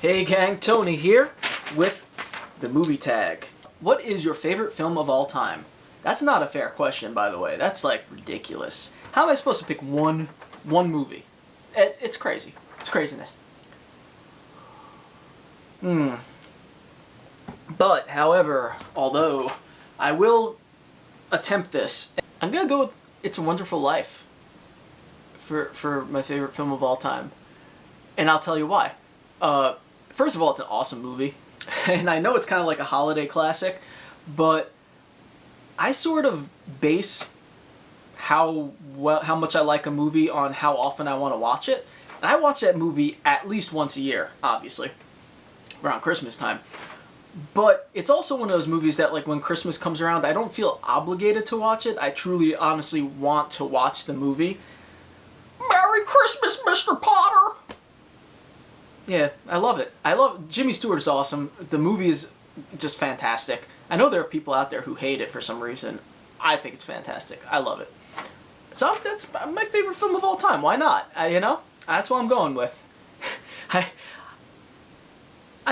Hey gang, Tony here with the movie tag. What is your favorite film of all time? That's not a fair question, by the way. That's like ridiculous. How am I supposed to pick one movie? It's crazy. It's craziness. But, however, although I will attempt this, I'm gonna go with It's a Wonderful Life for my favorite film of all time. And I'll tell you why. First of all, it's an awesome movie. And I know it's kind of like a holiday classic, but I sort of base how much I like a movie on how often I want to watch it. And I watch that movie at least once a year, obviously, around Christmas time. But it's also one of those movies that, like, when Christmas comes around, I don't feel obligated to watch it. I truly, honestly want to watch the movie. Merry Christmas, Mr. Potter! Yeah, I love it. Jimmy Stewart is awesome. The movie is just fantastic. I know there are people out there who hate it for some reason. I think it's fantastic. I love it. So that's my favorite film of all time. Why not? That's what I'm going with. I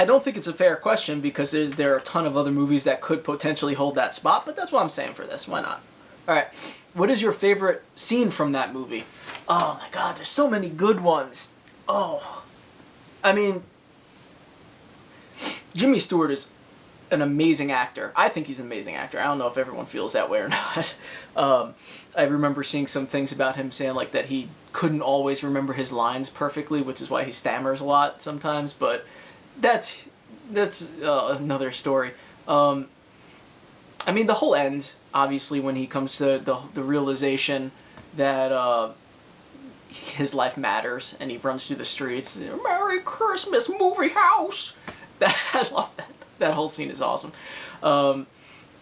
don't think it's a fair question because there are a ton of other movies that could potentially hold that spot, but that's what I'm saying for this. Why not? Alright, what is your favorite scene from that movie? Oh my god, there's so many good ones. Oh. I mean, Jimmy Stewart is an amazing actor. I think he's an amazing actor. I don't know if everyone feels that way or not. I remember seeing some things about him saying like that he couldn't always remember his lines perfectly, which is why he stammers a lot sometimes, but that's another story. I mean, the whole end, obviously, when he comes to the realization that his life matters, and he runs through the streets. Merry Christmas, movie house! I love that. That whole scene is awesome. But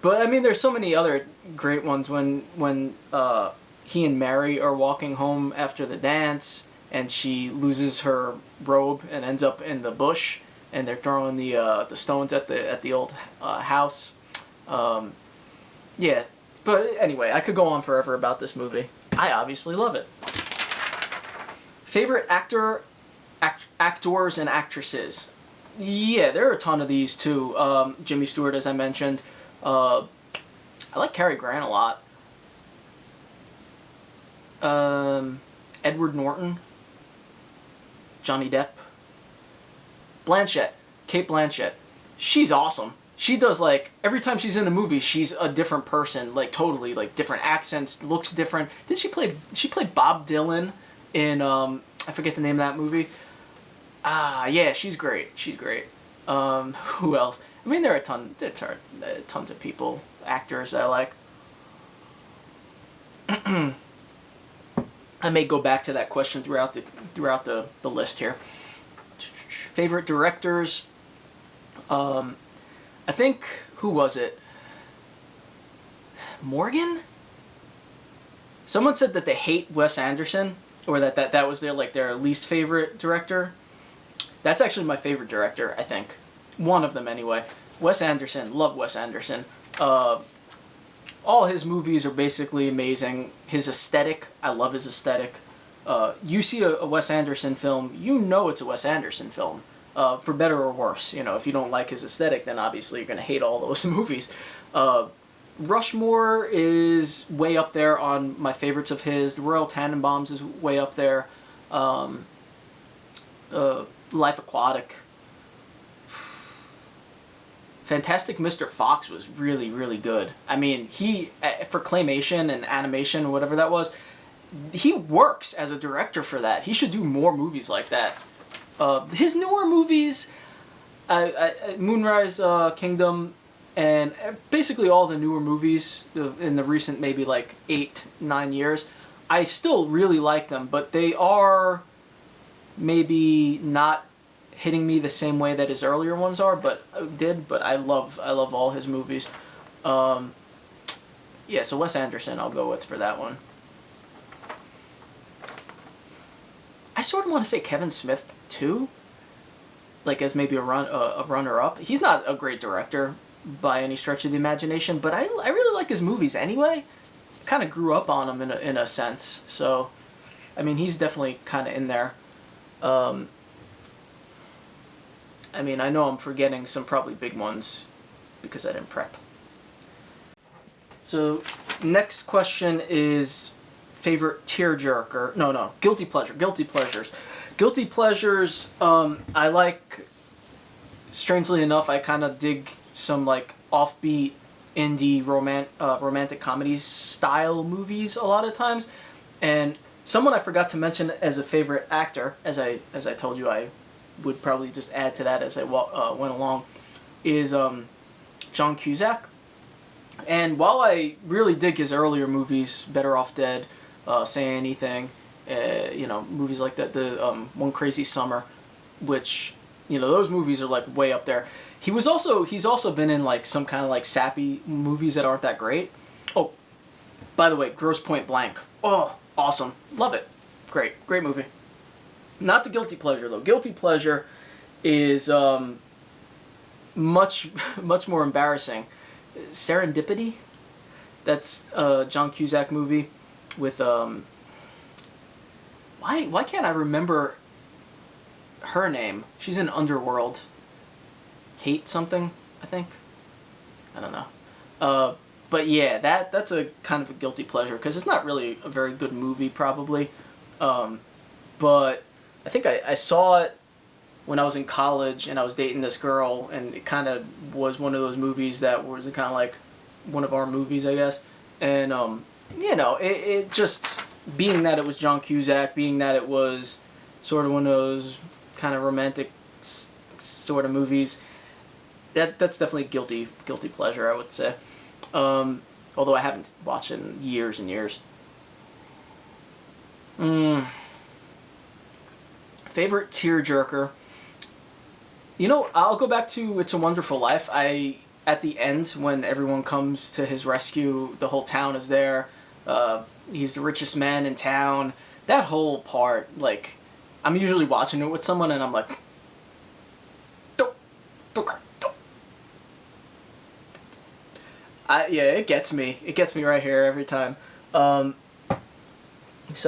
I mean, there's so many other great ones when he and Mary are walking home after the dance, and she loses her robe and ends up in the bush, and they're throwing the stones at the old house. Yeah, but anyway, I could go on forever about this movie. I obviously love it. Favorite actors and actresses? Yeah, there are a ton of these too. Jimmy Stewart, as I mentioned. I like Cary Grant a lot. Edward Norton. Johnny Depp. Blanchett. Cate Blanchett. She's awesome. She does, like, every time she's in a movie, she's a different person, like, totally, like, different accents, looks different. She played Bob Dylan in, I forget the name of that movie. Yeah, she's great. She's great. Who else? I mean, there are tons of people, actors I like. I may go back to that question throughout the list here. Favorite directors? I think, who was it? Morgan? Someone said that they hate Wes Anderson, or that was their least favorite director. That's actually my favorite director, I think. One of them, anyway. Wes Anderson. Love Wes Anderson. All his movies are basically amazing. His aesthetic, I love his aesthetic. You see a Wes Anderson film, you know it's a Wes Anderson film. For better or worse. If you don't like his aesthetic, then obviously you're going to hate all those movies. Rushmore is way up there on my favorites of his. The Royal Tenenbaums is way up there. Life Aquatic. Fantastic Mr. Fox was really, really good. I mean, for claymation and animation or whatever that was, he works as a director for that. He should do more movies like that. His newer movies, Moonrise Kingdom, and basically all the newer movies in the recent maybe like 8-9 years, I still really like them, but they are maybe not hitting me the same way that his earlier ones are, but I love all his movies. Yeah, so Wes Anderson I'll go with for that one. I sort of want to say Kevin Smith too, like as maybe a runner-up. He's not a great director by any stretch of the imagination, but I really like his movies anyway. Kind of grew up on him in a sense, so I mean he's definitely kind of in there. I mean, I know I'm forgetting some probably big ones because I didn't prep. So, next question is favorite tearjerker. No, guilty pleasure. Guilty pleasures. Guilty pleasures. I like. Strangely enough, I kind of dig some like offbeat indie romantic comedies style movies a lot of times, and someone I forgot to mention as a favorite actor, as I told you I would probably just add to that as I went along, is John Cusack. And while I really dig his earlier movies, Better Off Dead, Say Anything, movies like that, the One Crazy Summer, which, those movies are like way up there. He's also been in like some kind of like sappy movies that aren't that great. Oh, by the way, Grosse Pointe Blank. Oh, awesome. Love it. Great movie. Not the guilty pleasure though. Guilty pleasure is much more embarrassing. Serendipity. That's a John Cusack movie with why can't I remember her name? She's in Underworld. Kate something, I think. I don't know. But yeah, that's a kind of a guilty pleasure because it's not really a very good movie probably. But I think I saw it when I was in college and I was dating this girl, and it kind of was one of those movies that was kind of like one of our movies, I guess. And it just, being that it was John Cusack, being that it was sort of one of those kind of romantic sort of movies, that's definitely guilty pleasure, I would say. Although I haven't watched it in years and years. Favorite tearjerker. I'll go back to It's a Wonderful Life. At the end, when everyone comes to his rescue, the whole town is there. He's the richest man in town. That whole part, like, I'm usually watching it with someone and I'm like, yeah, it gets me. It gets me right here every time. So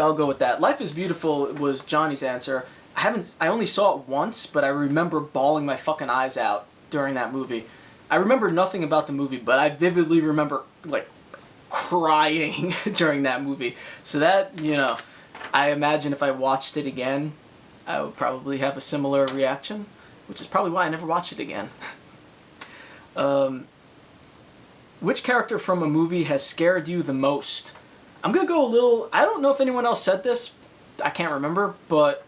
I'll go with that. Life is Beautiful was Johnny's answer. I only saw it once, but I remember bawling my fucking eyes out during that movie. I remember nothing about the movie, but I vividly remember, like, crying during that movie. So that, I imagine if I watched it again, I would probably have a similar reaction, which is probably why I never watched it again. Which character from a movie has scared you the most? I'm going to go a little... I don't know if anyone else said this. I can't remember, but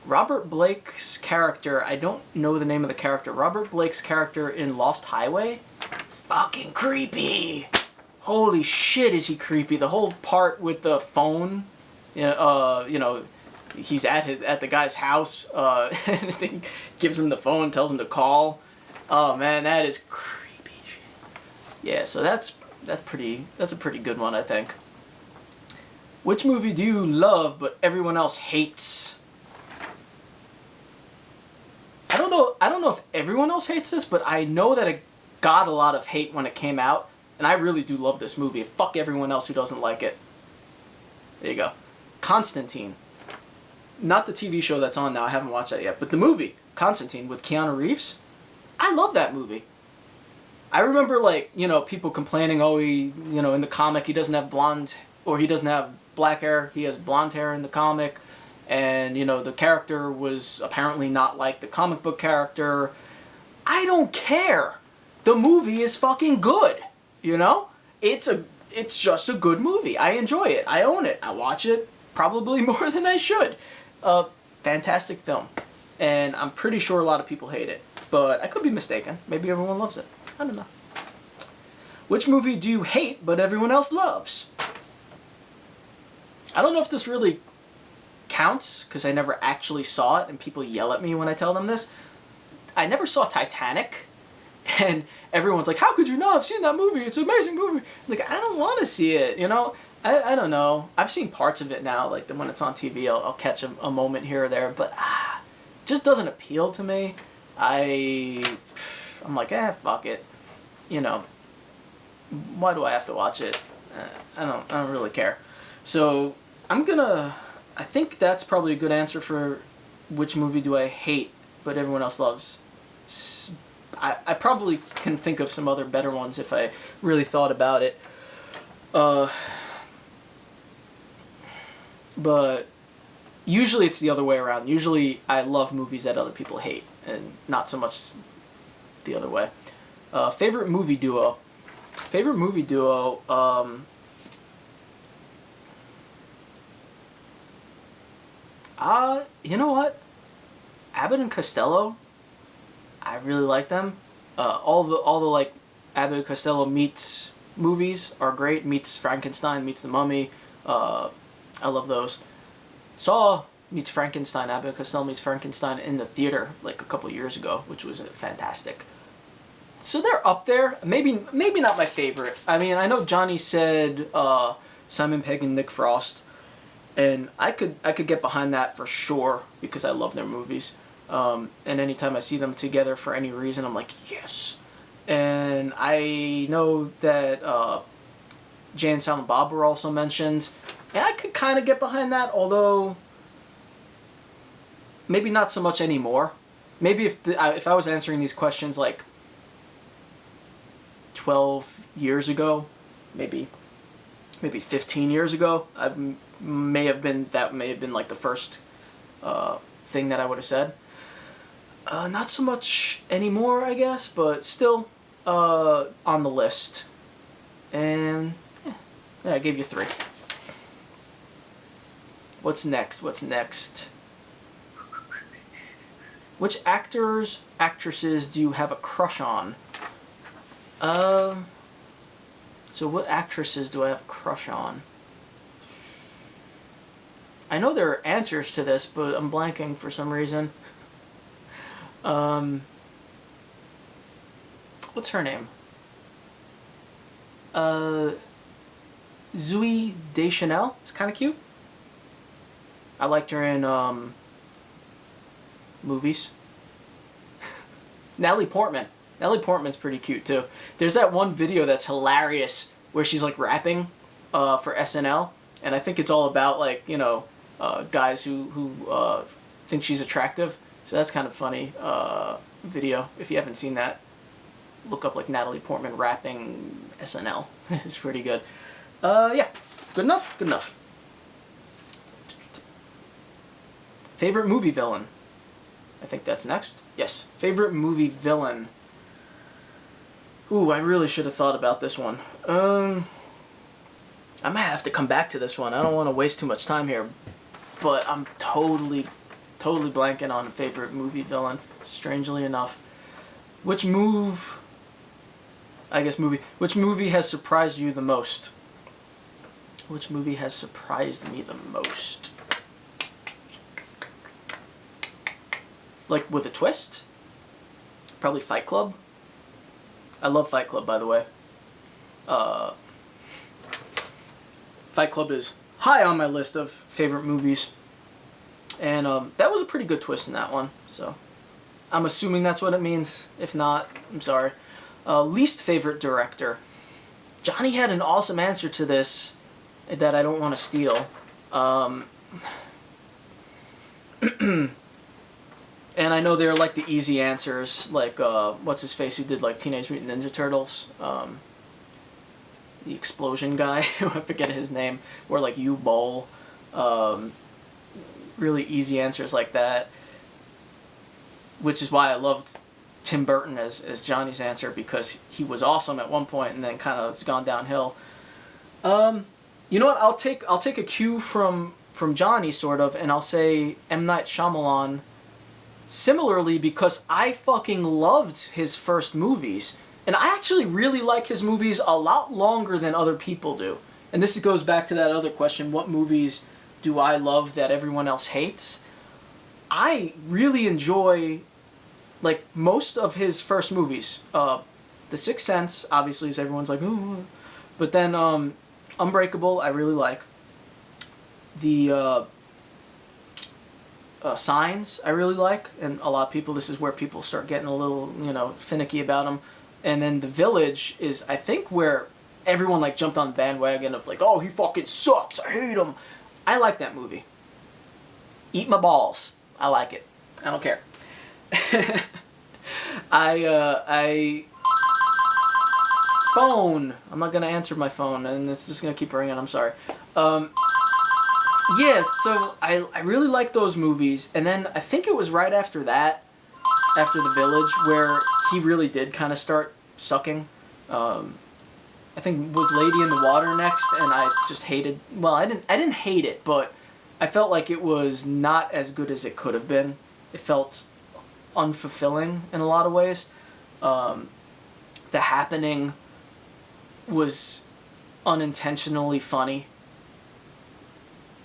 Robert Blake's character... I don't know the name of the character. Robert Blake's character in Lost Highway? Fucking creepy! Holy shit, is he creepy. The whole part with the phone, he's at the guy's house, and he gives him the phone, tells him to call. Oh man, that is creepy shit. Yeah, so that's a pretty good one, I think. Which movie do you love but everyone else hates? I don't know if everyone else hates this, but I know that it got a lot of hate when it came out. And I really do love this movie. Fuck everyone else who doesn't like it. There you go. Constantine. Not the TV show that's on now. I haven't watched that yet. But the movie, Constantine, with Keanu Reeves. I love that movie. I remember, people complaining, in the comic he doesn't have blonde, or he doesn't have black hair. He has blonde hair in the comic. And, the character was apparently not like the comic book character. I don't care. The movie is fucking good. It's just a good movie. I enjoy it. I own it. I watch it probably more than I should. Fantastic film. And I'm pretty sure a lot of people hate it. But I could be mistaken. Maybe everyone loves it. I don't know. Which movie do you hate but everyone else loves? I don't know if this really counts because I never actually saw it and people yell at me when I tell them this. I never saw Titanic. And everyone's like, how could you not have seen that movie? It's an amazing movie. Like, I don't want to see it, I don't know. I've seen parts of it now, like when it's on TV, I'll catch a moment here or there, but just doesn't appeal to me. I'm like, fuck it. Why do I have to watch it? I don't really care. So I think that's probably a good answer for which movie do I hate but everyone else loves. I probably can think of some other better ones if I really thought about it. But usually it's the other way around. Usually I love movies that other people hate, and not so much the other way. Favorite movie duo. Favorite movie duo. You know what? Abbott and Costello. I really like them. All the like Abbott and Costello meets movies are great. Meets Frankenstein, meets The Mummy. I love those. Saw meets Frankenstein. Abbott and Costello meets Frankenstein in the theater like a couple years ago, which was fantastic. So they're up there. Maybe not my favorite. I mean, I know Johnny said Simon Pegg and Nick Frost, and I could get behind that for sure because I love their movies. And anytime I see them together for any reason, I'm like, yes. And I know that Jay and Silent Bob were also mentioned, and I could kind of get behind that, although maybe not so much anymore. Maybe if I was answering these questions like 12 years ago, maybe 15 years ago, that may have been like the first thing that I would have said. Not so much anymore, I guess, but still on the list. And yeah, I gave you 3. What's next? Which actors, actresses do you have a crush on? So what actresses do I have a crush on? I know there are answers to this, but I'm blanking for some reason. What's her name? Zooey Deschanel. It's kind of cute. I liked her in movies. Natalie Portman. Natalie Portman's pretty cute too. There's that one video that's hilarious where she's like rapping for SNL, and I think it's all about like, you know, guys who think she's attractive. So that's kind of funny video. If you haven't seen that, look up like Natalie Portman rapping SNL. It's pretty good. Yeah, good enough. Good enough. Favorite movie villain. I think that's next. Yes. Favorite movie villain. Ooh, I really should have thought about this one. I might have to come back to this one. I don't want to waste too much time here. But I'm totally blanking on favorite movie villain, strangely enough. Which movie has surprised you the most? Which movie has surprised me the most? Like, with a twist? Probably Fight Club. I love Fight Club, by the way. Fight Club is high on my list of favorite movies. And that was a pretty good twist in that one. So I'm assuming that's what it means. If not, I'm sorry. Least favorite director. Johnny had an awesome answer to this that I don't want to steal. And I know they're like the easy answers, like what's his face who did like Teenage Mutant Ninja Turtles, the explosion guy, I forget his name, or like U-Bowl, really easy answers like that, which is why I loved Tim Burton as Johnny's answer, because he was awesome at one point and then kind of it's gone downhill. You know what? I'll take a cue from Johnny sort of, and I'll say M. Night Shyamalan. Similarly, because I fucking loved his first movies. And I actually really like his movies a lot longer than other people do. And this goes back to that other question, what movies do I love that everyone else hates? I really enjoy, like, most of his first movies. The Sixth Sense, obviously, is everyone's like, ooh. But then, Unbreakable, I really like. The, Signs, I really like, and a lot of people, this is where people start getting a little, you know, finicky about them. And then The Village is, I think, where everyone, like, jumped on the bandwagon of, like, oh, he fucking sucks, I hate him. I like that movie. Eat my balls. I like it. I don't care. I phone. I'm not gonna answer my phone, and it's just gonna keep ringing. I'm sorry. Yeah, so I really like those movies, and then I think it was right after that, after The Village, where he really did kind of start sucking. I think was Lady in the Water next, and I just hated. Well, I didn't hate it, but I felt like it was not as good as it could have been. It felt unfulfilling in a lot of ways. The Happening was unintentionally funny,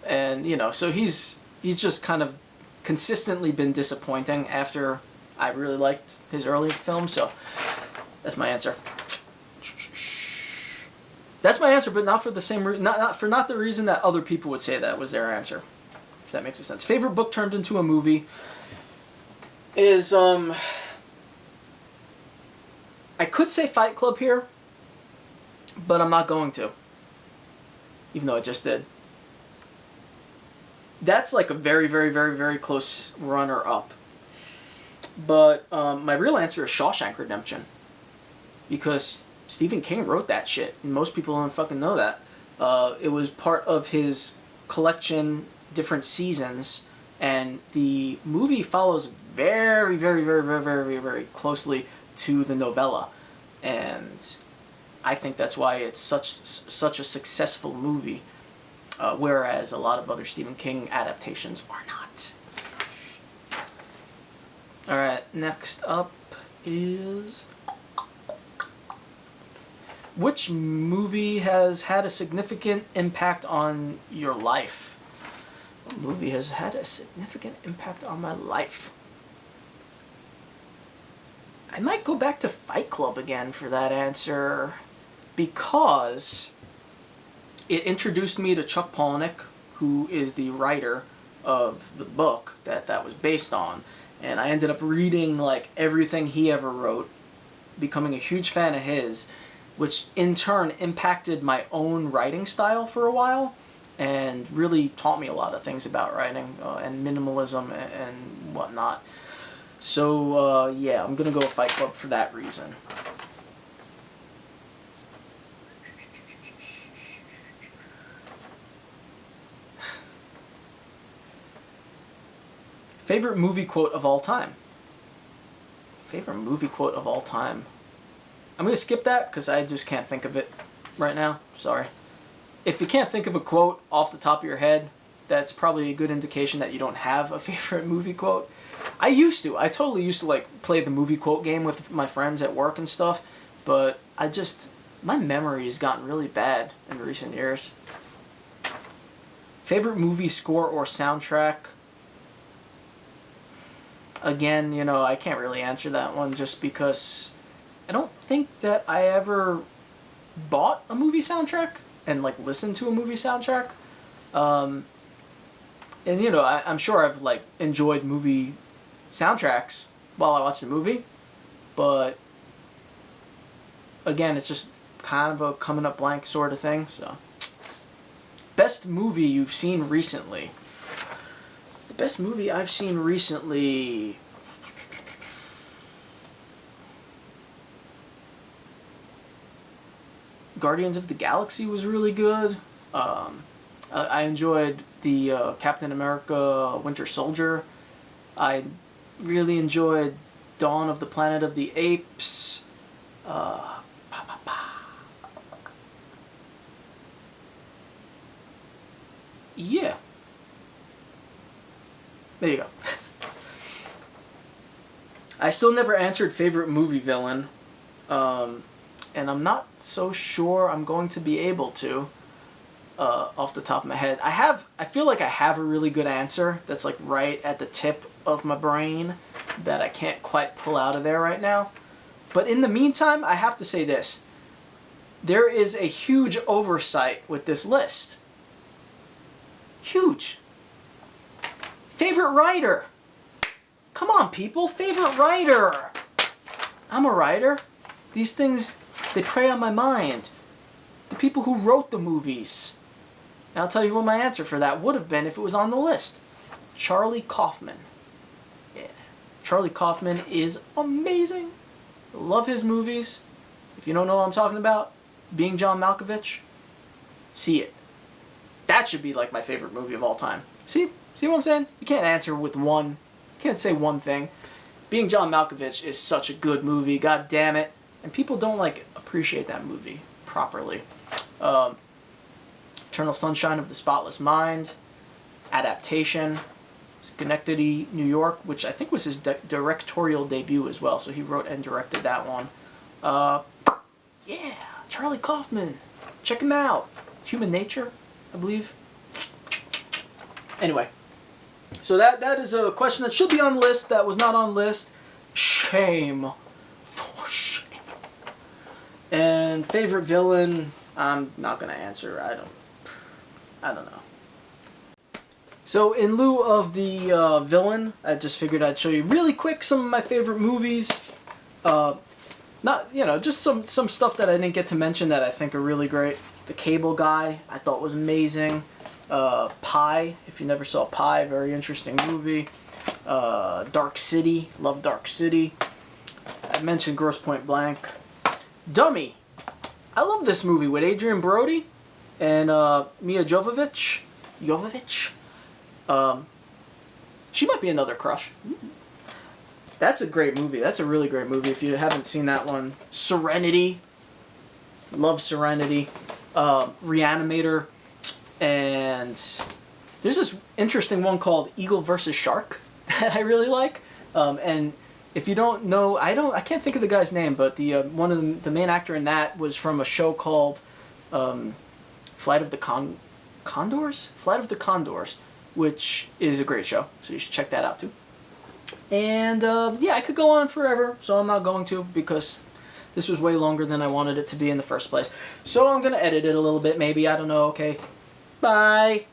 and so he's just kind of consistently been disappointing after I really liked his early films. So that's my answer. That's my answer, but not for the same not the reason that other people would say that was their answer. If that makes a sense. Favorite book turned into a movie is I could say Fight Club here, but I'm not going to. Even though I just did. That's like a very, very, very, very close runner-up. But my real answer is Shawshank Redemption. Because Stephen King wrote that shit, and most people don't fucking know that. It was part of his collection, different seasons, and the movie follows very, very, very, very, very, very closely to the novella, and I think that's why it's such a successful movie, whereas a lot of other Stephen King adaptations are not. All right, next up is, which movie has had a significant impact on your life? What movie has had a significant impact on my life? I might go back to Fight Club again for that answer, because it introduced me to Chuck Palahniuk, who is the writer of the book that was based on, and I ended up reading like everything he ever wrote, becoming a huge fan of his, which in turn impacted my own writing style for a while, and really taught me a lot of things about writing and minimalism and whatnot. So yeah, I'm gonna go with Fight Club for that reason. Favorite movie quote of all time? Favorite movie quote of all time? I'm going to skip that because I just can't think of it right now. Sorry. If you can't think of a quote off the top of your head, that's probably a good indication that you don't have a favorite movie quote. I used to. I totally used to like play the movie quote game with my friends at work and stuff, but my memory has gotten really bad in recent years. Favorite movie score or soundtrack? Again, I can't really answer that one just because I don't think that I ever bought a movie soundtrack and like listened to a movie soundtrack. And I'm sure I've like enjoyed movie soundtracks while I watch the movie, but again, it's just kind of a coming up blank sort of thing. So, best movie you've seen recently? The best movie I've seen recently, Guardians of the Galaxy was really good. I enjoyed the Captain America Winter Soldier. I really enjoyed Dawn of the Planet of the Apes. Yeah. There you go. I still never answered favorite movie villain. And I'm not so sure I'm going to be able to, off the top of my head. I feel like I have a really good answer that's like right at the tip of my brain that I can't quite pull out of there right now. But in the meantime, I have to say this. There is a huge oversight with this list. Huge. Favorite writer. Come on, people. Favorite writer. I'm a writer. These things, they prey on my mind. The people who wrote the movies. And I'll tell you what my answer for that would have been if it was on the list. Charlie Kaufman. Yeah. Charlie Kaufman is amazing. Love his movies. If you don't know what I'm talking about, Being John Malkovich, see it. That should be like my favorite movie of all time. See what I'm saying? You can't answer with one. You can't say one thing. Being John Malkovich is such a good movie. God damn it. And people don't like appreciate that movie properly. Eternal Sunshine of the Spotless Mind, Adaptation, Schenectady, New York, which I think was his directorial debut as well. So he wrote and directed that one. Yeah, Charlie Kaufman. Check him out. Human Nature, I believe. Anyway, so that is a question that should be on the list that was not on the list. Shame. For shame. And favorite villain, I'm not going to answer. I don't know. So in lieu of the villain, I just figured I'd show you really quick some of my favorite movies. Not, you know, just some stuff that I didn't get to mention that I think are really great. The Cable Guy, I thought was amazing. Pi, if you never saw Pi, very interesting movie. Dark City, love Dark City. I mentioned Grosse Pointe Blank. Dummy, I love this movie with Adrian Brody and Mia Jovovich. She might be another crush. That's a great movie. That's a really great movie. If you haven't seen that one, Serenity. Love Serenity. Reanimator. And there's this interesting one called Eagle vs. Shark that I really like. And if you don't know, I can't think of the guy's name, but the one of the main actor in that was from a show called Flight of the Condors? Flight of the Condors, which is a great show. So you should check that out too. And yeah, I could go on forever, so I'm not going to because this was way longer than I wanted it to be in the first place. So I'm going to edit it a little bit maybe, I don't know, okay. Bye!